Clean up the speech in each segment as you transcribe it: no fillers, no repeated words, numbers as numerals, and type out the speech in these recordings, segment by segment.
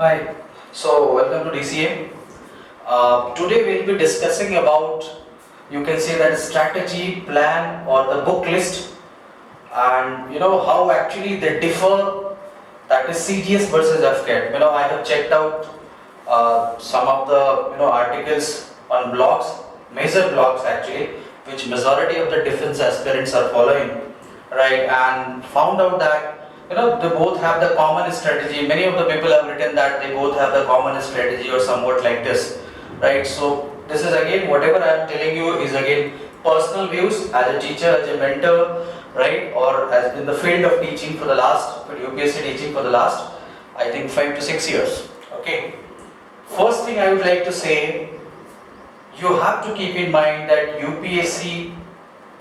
Hi. So welcome to DCA. Today we'll be discussing about, you can say, that strategy, plan, or the book list, and how actually they differ. That is CGS versus FCAT. I have checked out some of the articles on blogs, major blogs actually, which majority of the defense aspirants are following, right? And found out that they both have the common strategy. Many of the people have written that they both have the common strategy or somewhat like this, right? So this is again, whatever I am telling you is again personal views as a teacher, as a mentor, right? Or as in the field of teaching for the last, for UPSC teaching for the last, I think 5 to 6 years. Okay. First thing I would like to say, you have to keep in mind that UPSC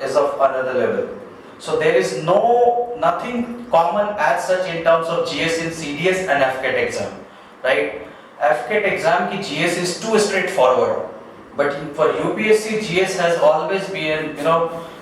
is of another level. So there is nothing common as such in terms of GS in CDS and FCAT exam, right? FCAT exam की GS is too straightforward, but for UPSC GS has always been,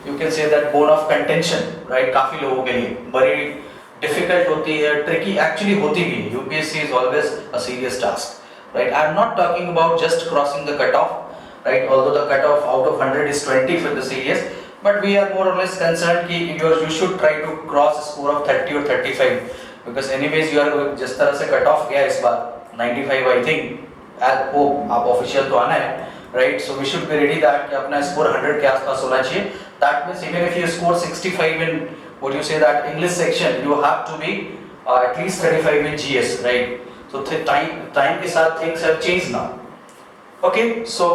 you can say that bone of contention, right? काफी लोगों के लिए बड़ी difficult होती है, tricky actually होती भी है. UPSC is always a serious task, right? I am not talking about just crossing the cutoff, right? Although the cutoff out of 100 is 20 for the serious. But we are more or less concerned कि you should try to cross a score of 30 or 35 because anyways you are जिस तरह से cut off गया इस बार 95 I think as वो आप official तो आना है, right? So we should be ready that कि अपना score 100 के आसपास होना चाहिए. That means even if you score 65 in what you say that English section, you have to be at least 35 in GS, right? So time के साथ things have changed now. Okay, so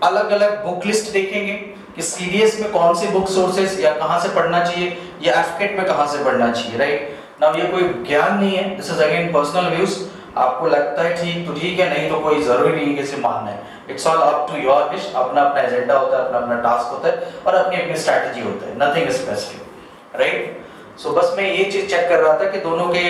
अलग-अलग book list देखेंगे कि CDS में कौन सी book sources या कहां से पढ़ना चाहिए या एफकेट में कहां से पढ़ना चाहिए, राइट? नाउ ये कोई ज्ञान नहीं है, this is again personal views. आपको लगता है ठीक तो ठीक है, नहीं तो कोई जरूरी नहीं है कि इसे मानना है. It's all up to your wish. अपना अपना एजेंडा होता है, अपना अपना टास्क होता है और अपनी अपनी स्ट्रेटजी होता है, नथिंग स्पेसिफिक, राइट? सो बस मैं ये चीज चेक कर रहा था कि दोनों के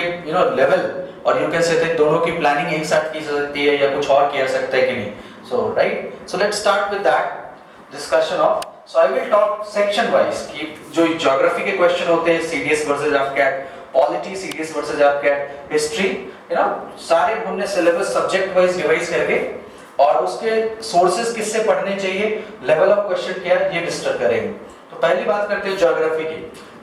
लेवल और यू कैन से दोनों की प्लानिंग एक साथ की जा सकती है या कुछ और किया सकता है कि नहीं. So right, so let's start with that discussion of. So I will talk section wise कि जो ज्योग्राफी के क्वेश्चन होते हैं CDS versus FCAT, polity CDS versus FCAT, history, सारे हमने सिलेबस सब्जेक्ट वाइज रिवाइज करके और उसके सोर्सेज किससे पढ़ने चाहिए, लेवल ऑफ क्वेश्चन क्या है, ये डिस्कस करेंगे. तो पहली बात करते हैं ज्योग्राफी की.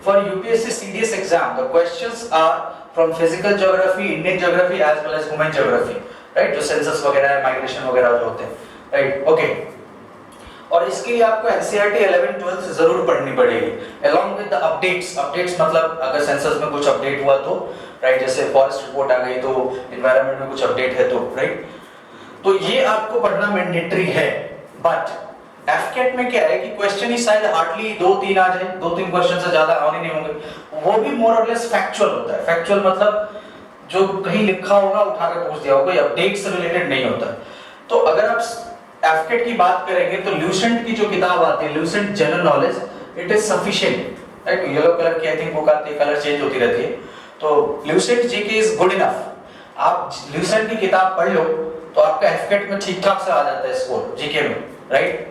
For UPSC CDS exam the questions are from physical geography, Indian geography as well as human geography, right? जो सेंसस वगैरह है, माइग्रेशन वगैरह जो होते हैं, राइट? ओके. और इसके लिए आपको एनसीईआरटी 11 12 जरूर पढ़नी पड़ेगी along with the updates मतलब अगर सेंसस में कुछ अपडेट हुआ तो, राइट? जैसे फॉरेस्ट रिपोर्ट आ गई तो एनवायरनमेंट में कुछ अपडेट है तो, राइट? तो ये आपको पढ़ना मैंडेटरी है. बट एफकेट में क्या है कि क्वेश्चन ही शायद हार्डली 2-3 आ जाए, 2-3 क्वेश्चन से ज्यादा आने नहीं होंगे. वो भी मोर और लेस फैक्चुअल होता है. फैक्चुअल मतलब जो कहीं लिखा होगा उठाकर पूछ दिया होगा, कोई अपडेट से रिलेटेड नहीं होता. तो अगर आप एफकेट की बात करेंगे तो ल्यूसेंट की जो किताब आती है, Lucent general knowledge, it is sufficient, right? Yellow colour की आई थिंक बुक आती है, कलर चेंज होती रहती है. तो Lucent GK is good enough. आप ल्यूसेंट की किताब पढ़ लो तो आपका एफकेट में ठीक ठाक से आ जाता है स्कोर जीके में, राइट?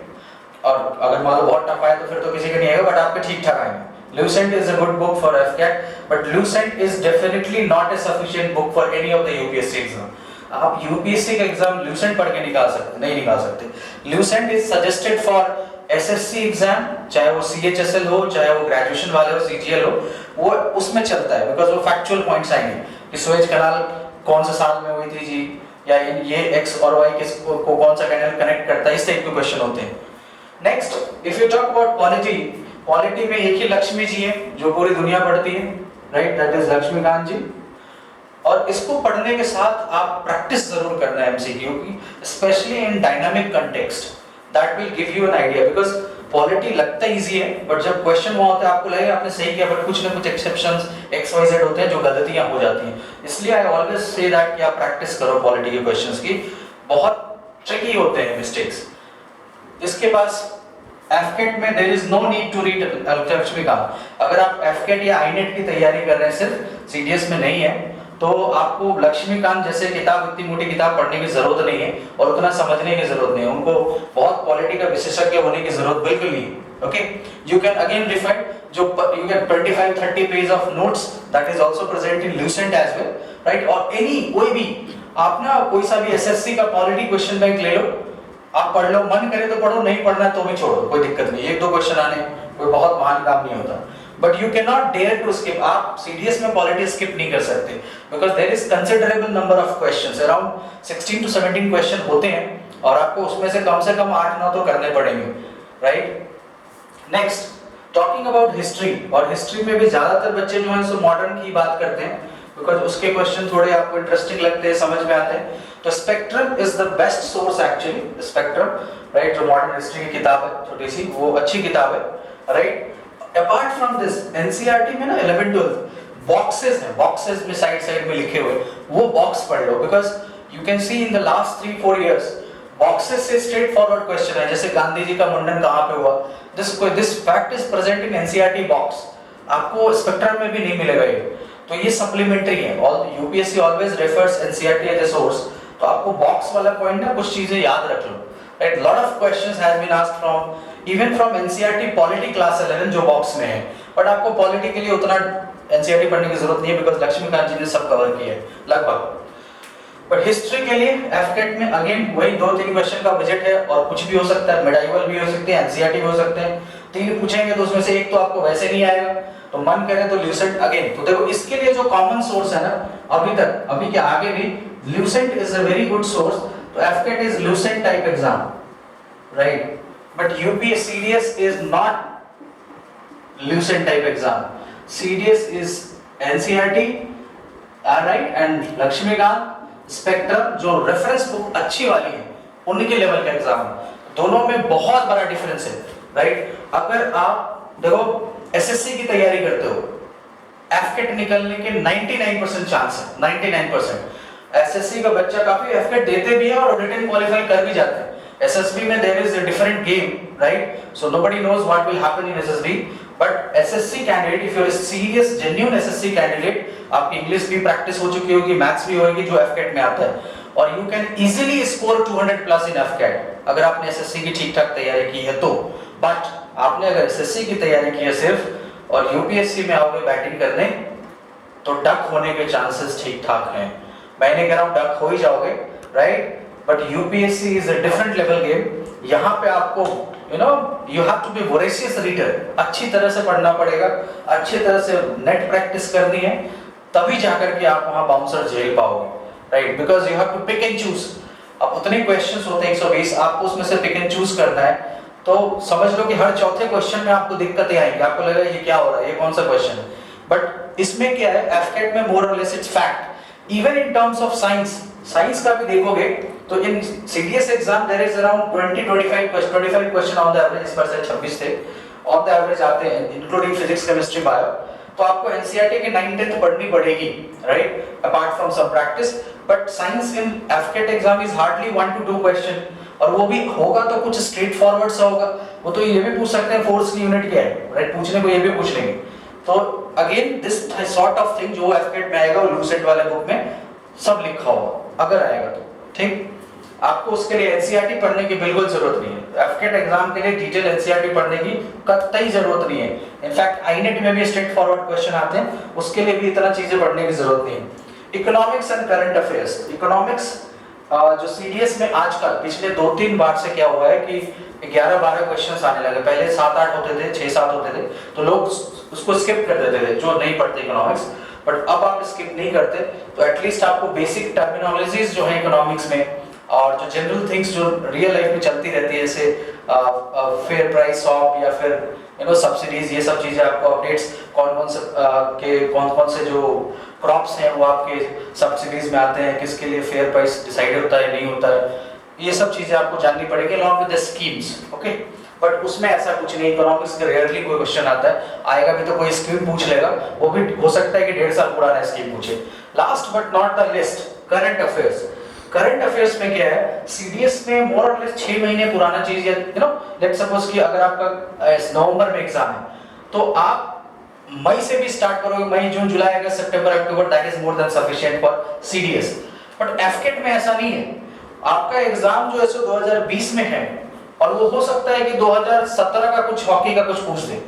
और अगर मान लो बहुत टफ आया तो फिर तो किसी का नहीं आएगा, बट आपके ठीक ठाक आएंगे. Lucent is a good book for FCAT, but Lucent is definitely not a sufficient book for any of the UPSC exam. आप यूपीएससी का एग्जाम ल्यूसेंट पढ़ के नहीं निकाल सकते. Lucent is suggested for SSC exam, चाहे वो सीएचएसएल हो, चाहे वो ग्रेजुएशन वाले हो, सीजीएल हो, वो उसमें चलता है बिकॉज वो फैक्चुअल पॉइंट्स आएंगे कि सुएज कैनाल कौन से साल में हुई थी जी, या ये एक्स और वाई को कौन सा कैनाल कनेक्ट करता है, इस टाइप के क्वेश्चन होते हैं. Next, if you talk about polity में एक ही लक्ष्मी जी है जो पूरी दुनिया पढ़ती है, राइट? दैट इज लक्ष्मीकांत जी. और इसको पढ़ने के साथ आप प्रैक्टिस जरूर करना है एमसीक्यू की, specially in dynamic context. That will give you an idea because polity लगता इजी है, बट जब क्वेश्चन वहां होता है आपको लगेगा आपने सही किया, बट कुछ ना कुछ एक्सेप्शंस XYZ होते हैं जो गलतियां हो जाती हैं. इसलिए आई ऑलवेज से दैट कि आप प्रैक्टिस करो पॉलिटी के क्वेश्चंस की, बहुत ट्रिकी होते हैं मिस्टेक्स. इसके पास एफकेट में there is no need to read Laxmikanth. अगर आप एफकेट या आईनेट की तैयारी कर रहे हैं, सिर्फ सीडीएस में नहीं है, तो आपको लक्ष्मीकांत जैसे किताब, इतनी मोटी किताब पढ़ने की जरूरत नहीं है और उतना समझने की जरूरत नहीं है. उनको बहुत पॉलिटी का विशेषज्ञ होने की जरूरत बिल्कुल नहीं. Okay, you can again refer जो you can 25-30 page of notes that is also present in Lucent as well, right? और एनी कोई भी आप ना कोई सा भी एसएससी का पॉलिटी क्वेश्चन बैंक ले लो, आप पढ़ लो, मन करे तो पढ़ो, नहीं पढ़ना तो भी छोड़ो, कोई दिक्कत नहीं, एक दो क्वेश्चन आने कोई बहुत महान काम नहीं होता। But you can not dare to skip, आप सीडीएस में पॉलिटी स्किप नहीं कर सकते, because there is considerable number of questions, around 16 to 17 question होते हैं, और आपको उसमें से कम 8-9 तो करने पड़ेंगे, right. Next, talking about history, और हिस्ट्री में भी ज्यादातर बच्चे जो हैं सो मॉडर्न की बात करते हैं, बिकॉज उसके क्वेश्चन थोड़े आपको इंटरेस्टिंग लगते हैं, समझ में आते हैं। तो spectrum is the best source actually, spectrum, right, जो मॉडर्न हिस्ट्री की किताब है छोटी सी, वो अच्छी किताब है, right. Apart from this NCERT में ना 11-12 बॉक्सेस हैं, बॉक्सेस में साइड में लिखे हुए, वो बॉक्स पढ़ लो, because you can see in the last 3-4 years boxes से स्ट्रेट फॉरवर्ड क्वेश्चन है, जैसे गांधी जी का मुंडन कहाँ पे हुआ, this fact is present in NCERT box, आपको स्पेक्ट्रम में भी नहीं मिलेगा ये, तो ये सप्लीमेंट्री है। All UPSC always refers NCERT as a source, तो आपको बॉक्स वाला पॉइंट ना कुछ चीजें याद रख लो, right. Lot of questions has been asked from even from NCERT polity class 11 जो बॉक्स में है, बट आपको पॉलिटी के लिए उतना एनसीईआरटी पढ़ने की जरूरत नहीं है, बिकॉज लक्ष्मीकांत जी ने सब कवर किया है लगभग। बट हिस्ट्री के लिए एफकेट में अगेन वही 2-3 क्वेश्चन का बजट है, और कुछ भी हो सकता है, मेडाइवल भी हो सकते हैं, एनसीईआरटी भी हो सकते हैं, 3 पूछेंगे तो उसमें से एक तो आपको वैसे नहीं आएगा, तो मन करे तो ल्यूसेंट अगेन, तो देखो इसके लिए जो कॉमन सोर्स है ना अभी तक, अभी के आगे भी Lucent is a very good source, तो AFCAT is Lucent type exam, right, but UPS CDS is not Lucent type exam, CDS is NCERT, right, and Laxmikanth, Spectrum जो रेफरेंस बुक अच्छी वाली है उनके लेवल का एग्जाम, दोनों में बहुत बड़ा डिफरेंस है, राइट। अगर आप देखो एसएससी की तैयारी करते हो, एफकेट निकलने के 99% चांस है, 99%। एसएससी का बच्चा काफी एफकेट देते भी है और रिटन क्वालिफाई कर भी जाते हैं। एसएसबी में there is a different game, right, so nobody knows what will happen in SSB, but SSC candidate, if you are a serious genuine SSC candidate, आपकी इंग्लिश भी प्रैक्टिस हो चुकी होगी, मैथ्स भी होगी जो एफकेट में आता है, और यू कैन इजीली स्कोर 200+ इन एफकेट अगर आपने एसएससी की ठीक ठाक तैयारी की है तो। बट आपने अगर एसएससी की तैयारी की है सिर्फ और यूपीएससी में आओगे बैटिंग करने, तो डक होने के चांसेस ठीक ठाक हैं। मैं नहीं कह रहा हूं डक हो ही जाओगे, right, but UPSC is a different level game. यहाँ पे आपको you have to be voracious reader, अच्छी तरह से पढ़ना पड़ेगा, अच्छी तरह से नेट प्रैक्टिस करनी है, तभी जाकर के आप वहां बाउंसर झेल पाओगे, right, because you have to pick and choose. अब उतने क्वेश्चंस होते हैं 120, आपको उसमें से पिक एंड चूज करना है, तो समझ लो कि हर चौथे क्वेश्चन में आपको दिक्कतें आएंगी, आपको लगेगा ये क्या हो रहा है, ये कौन सा क्वेश्चन है। बट इसमें क्या है, एफकेट में मोर और less it's fact. Even in terms of science का भी देखोगे तो in CDS exam there is around 20-25 question on the average, इस पर से 26 थे ऑन द एवरेज आते हैं, इंक्लूडिंग फिजिक्स, केमिस्ट्री, बायो। तो आपको एनसीईआरटी के 9-10 पढ़नी पड़ेगी, right, apart from some practice. But science in AFCAT exam is hardly 1 to 2 question, और वो भी होगा तो कुछ स्ट्रेट फॉरवर्ड सा होगा। वो तो ये भी पूछ सकते हैं फोर्स की यूनिट क्या है, राइट, पूछने को ये भी पूछ लेंगे। तो again this sort of thing जो एफकेट में आएगा वो लूसेंट वाले बुक में सब लिखा होगा, अगर आएगा तो, ठीक। आपको उसके लिए एनसीईआरटी पढ़ने की बिल्कुल जरूरत नहीं है, एफकेट एग्जाम के लिए डिटेल एनसीईआरटी पढ़ने की कतई जरूरत नहीं है। इनफैक्ट आईनेट में भी स्ट्रेट फॉरवर्ड क्वेश्चन आते हैं, उसके लिए भी इतना चीजें पढ़ने की जरूरत नहीं है। Economics and current affairs, economics जो सीडीएस में आजकल पिछले 2-3 बार से क्या हुआ है कि 11-12 क्वेश्चंस आने लगे, पहले 7-8 होते थे, 6-7 होते थे, तो लोग उसको स्किप कर देते थे जो नहीं पढ़ते इकोनॉमिक्स। बट अब आप स्किप नहीं करते, तो एटलीस्ट आपको बेसिक टर्मिनोलॉजीज जो है इकोनॉमिक्स में, और जो जनरल थिंग्स जो रियल लाइफ में चलती रहती है, जैसे फेयर प्राइस स्वैप या फिर सब्सिडीज, ये सब चीजें आपको अपडेट्स, कौन कौन से जो क्रॉप्स हैं वो आपके सब्सिडीज में आते हैं, किसके लिए फेयर प्राइस डिसाइड होता है नहीं होता है, ये सब चीजें आपको जाननी पड़ेगी along with the schemes, okay. But उसमें ऐसा कुछ नहीं, इकोनॉमिक्स का रेयरली कोई क्वेश्चन आता है, आएगा भी तो कोई स्कीम पूछ लेगा, वो भी हो सकता है कि 1.5 साल पुराना स्कीम पूछे। Last but not the list, current affairs. Current affairs में क्या है, सीडीएस में मोर और लेस 6 महीने पुराना चीज, या लेट्स सपोज कि अगर आपका नवंबर में एग्जाम है, तो आप मई से भी स्टार्ट करोगे, मई, जून, जुलाई, अगस्त, सितंबर, अक्टूबर, that is more than sufficient for CDS. But AFCAT में ऐसा नहीं है, आपका एग्जाम जो है सो 2020 में है, और वो हो सकता है कि 2017 का कुछ हॉकी का कुछ पूछ दे,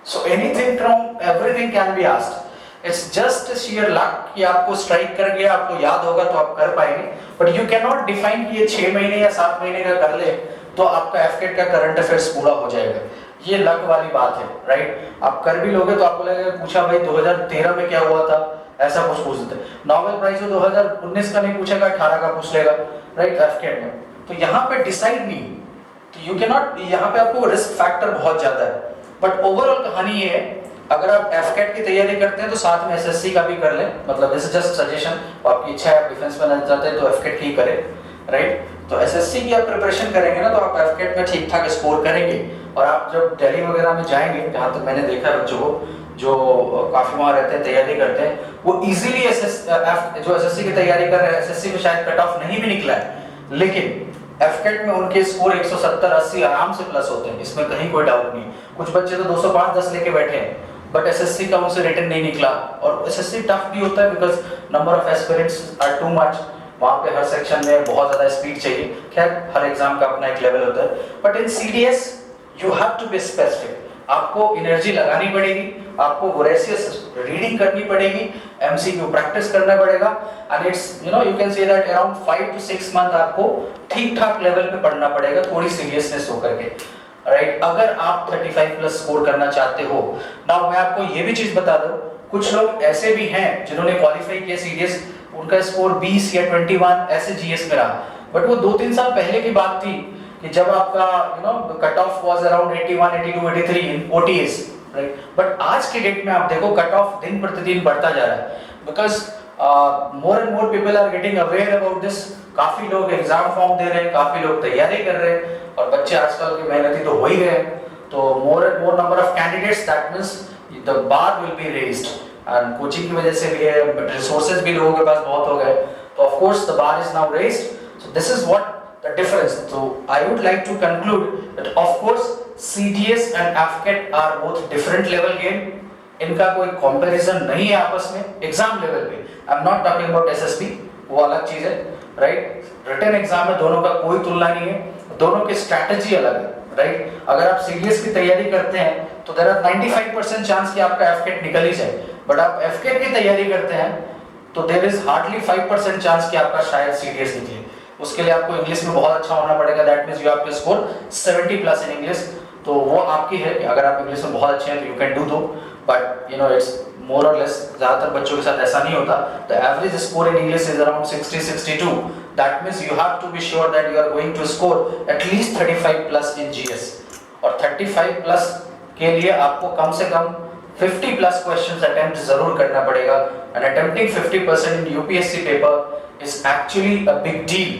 so anything from everything can be asked. It's just sheer luck कि आपको स्ट्राइक कर गया, आपको याद होगा तो आप कर पाएंगे, but you can not define कि ये 6 महीने या 7 महीने का कर ले तो आपका एफकेट का करंट अफेयर्स पूरा हो जाएगा। ये लक वाली बात है, राइट? आप कर भी लोगे तो आपको लगेगा पूछा भाई 2013 में क्या हुआ था, ऐसा कुछ पूछ देते। नोबेल प्राइज में 2019 का नहीं पूछेगा, 18 का पूछ लेगा, राइट, एफकेट में। तो यहाँ पे डिसाइड नहीं, तो यू कैन नॉट, यहाँ पे आपको रिस्क फैक्टर बहुत ज्यादा है। बट ओवरऑल कहानी ये है, अगर आप एफकेट की तैयारी करते हैं तो साथ में एसएससी का भी कर लें, मतलब दिस इज जस्ट सजेशन, आपकी इच्छा है आप डिफेंस में जाते हैं तो एफकेट की करें, राइट? तो एसएससी की आप प्रिपरेशन करेंगे ना तो आप एफकेट में ठीक ठाक स्कोर करेंगे, और आप जब दिल्ली वगैरह में जाएंगे, जहाँ तक मैंने देखा है बच्चों को जो काफी वहाँ रहते हैं, तैयारी करते हैं, वो इजीली जो एसएससी की तैयारी कर रहे हैं, एसएससी में शायद कट ऑफ नहीं भी निकला है, लेकिन एफकेट में उनके स्कोर 170-80 आराम से प्लस होते हैं, इसमें कहीं कोई डाउट नहीं। कुछ बच्चे तो 205-10 लेके बैठे हैं, बट एसएससी का उनसे रिटन नहीं निकला, और एसएससी टफ भी होता है because number of aspirants are too much, वहाँ पे हर सेक्शन में बहुत ज़्यादा स्पीड चाहिए। खैर हर एग्जाम का अपना एक लेवल होता है, but in CDS you have to be specific, आपको एनर्जी लगानी पड़ेगी, आपको वोरेशियस रीडिंग करनी पड़ेगी, एमसीक्यू प्रैक्टिस करना पड़ेगा, and it's you can say that around 5 to 6 month आपको ठीक ठाक लेवल पे पढ़ना पड़ेगा, थोड़ी सीरियसनेस होकर के, राइट? अगर आप 35 प्लस स्कोर करना चाहते हो। नाउ मैं आपको ये भी चीज बता दूं, कुछ लोग ऐसे भी हैं जिन्होंने क्वालिफाई किया सीडीएस, उनका स्कोर 20 या 21 ऐसे जीएस में रहा, बट वो 2-3 साल पहले की बात थी कि जब आपका cut off was around 81, 82, 83 in OTS, right? But आज के डेट में आप देखो कट ऑफ दिन प्रतिदिन बढ़ता जा रहा है, because more and more people are getting aware about this. काफी लोग एग्जाम फॉर्म दे रहे हैं, काफी लोग तैयारी कर रहे हैं, और बच्चे आजकल के मेहनती तो हो ही गए, तो मोर and more number of candidates, that means the bar will be raised, and coaching की वजह से भी है, रिसोर्सेज भी लोगों के पास बहुत हो गए, तो of course the bar is now raised. So this is what the difference. So I would like to conclude that of course CDS and AFCAT are both different level game. इनका कोई comparison नहीं है आपस में exam level पे। I'm not talking about SSB, वो अलग चीज है, राइट? रिटन एग्जाम में दोनों का कोई तुलना नहीं है, दोनों की स्ट्रैटेजी अलग है, राइट? अगर आप CDS की तैयारी करते हैं तो there are 95% चांस कि आपका AFCAT निकल ही जाए, बट आप AFCAT की तैयारी करते हैं तो there is hardly 5% चांस कि आपका शायद CDS निकले। उसके लिए आपको इंग्लिश में बहुत अच्छा होना पड़ेगा, that means you have to score 70 plus in English, तो वो आपकी है कि अगर आप इंग्लिश में बहुत अच्छे हैं तो you can do though, but it's more और लेस, ज्यादातर बच्चों के साथ ऐसा नहीं होता। The average score in English is around 60-62, that means you have to be sure that you are going to score at least 35 plus in GS, और 35 plus के लिए आपको कम से कम 50 प्लस क्वेश्चंस अटेम्प्ट जरूर करना पड़ेगा, and attempting 50% in UPSC paper is actually a big deal.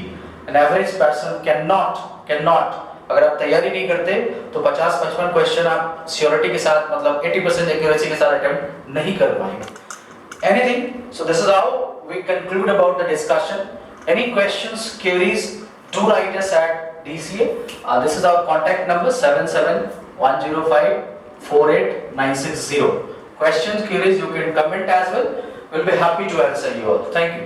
An average person cannot अगर आप तैयारी नहीं करते तो 50-55 क्वेश्चन आप श्योरिटी के साथ, मतलब 80% एक्यूरेसी के साथ अटेम्प्ट नहीं कर पाएंगे। Anything? So this is how we conclude about the discussion. Any questions, queries? Do write us at DCA. This is our contact number 77-105-48960. Questions, queries, you can comment as well. We'll be happy to answer you all. Thank you.